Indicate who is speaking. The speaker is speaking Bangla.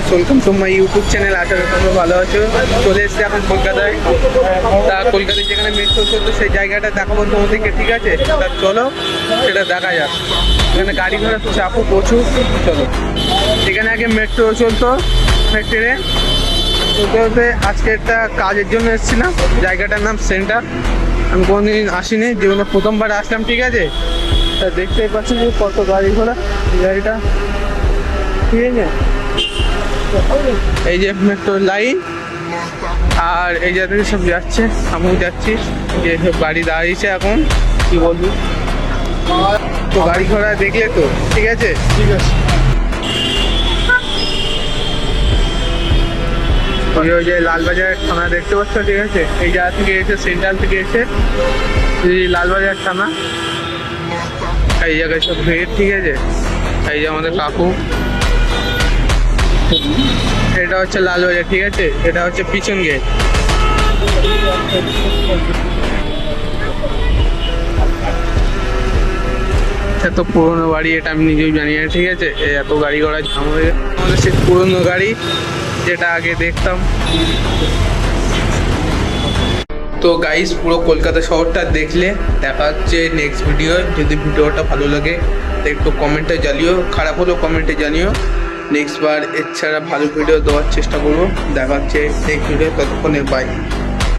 Speaker 1: Welcome to my YouTube channel. আশা করি তোমরা ভালো আছো। চলে এসেছি এখন কলকাতায়। তা কলকাতায় যেখানে মেট্রো চলতো সেই জায়গাটা দেখাবো তোমাদেরকে, ঠিক আছে? তা চলো সেটা দেখা যাক। এখানে গাড়ি ঘোড়া চাপও প্রচুর। চলো, এখানে আগে মেট্রো চলতো, ট্রেন চলতে চলতে আজকে একটা কাজের জন্য এসেছিলাম। জায়গাটার নাম সেন্টার। আমি কোনোদিন আসিনি, জীবনে প্রথমবার আসলাম, ঠিক আছে? তা দেখতেই পাচ্ছি যে কত গাড়ি ঘোড়া। গাড়িটা ঠিক আছে, এই যে মেট্রো লাইন, আর এই জায়গা থেকে সব যাচ্ছে, আমিও যাচ্ছি। যে গাড়ি দাঁড়িয়েছে এখন, কি বলবো, তো গাড়ি ঘোড়া দেখলে তো, ঠিক আছে? ঠিক আছে। ওই যে লালবাজার থানা দেখতে পাচ্ছ, ঠিক আছে? এই জায়গা থেকে এসে, সেন্ট্রাল থেকে এসে লালবাজার থানা, এই জায়গায় সব ভিড়, ঠিক আছে? এই যে আমাদের কাকু, এটা হচ্ছে লালবাজার, ঠিক আছে? এটা হচ্ছে পিছন গেট। এত পুরোনো বাড়ি, এটা আমি নিজেও জানি না, ঠিক আছে? এত গাড়ি ঘোড়া আমাদের সেই পুরোনো গাড়ি যেটা আগে দেখতাম। তো গাইস, পুরো কলকাতা শহরটা দেখলে। দেখা হচ্ছে নেক্সট ভিডিও। যদি ভিডিওটা ভালো লাগে একটু কমেন্টে জানিও, খারাপ হলেও কমেন্টে জানিও। নেক্সট বার এছাড়া ভালো ভিডিও দেওয়ার চেষ্টা করবো। দেখা হচ্ছে নেক্সট ভিডিও, ততক্ষণে বাই।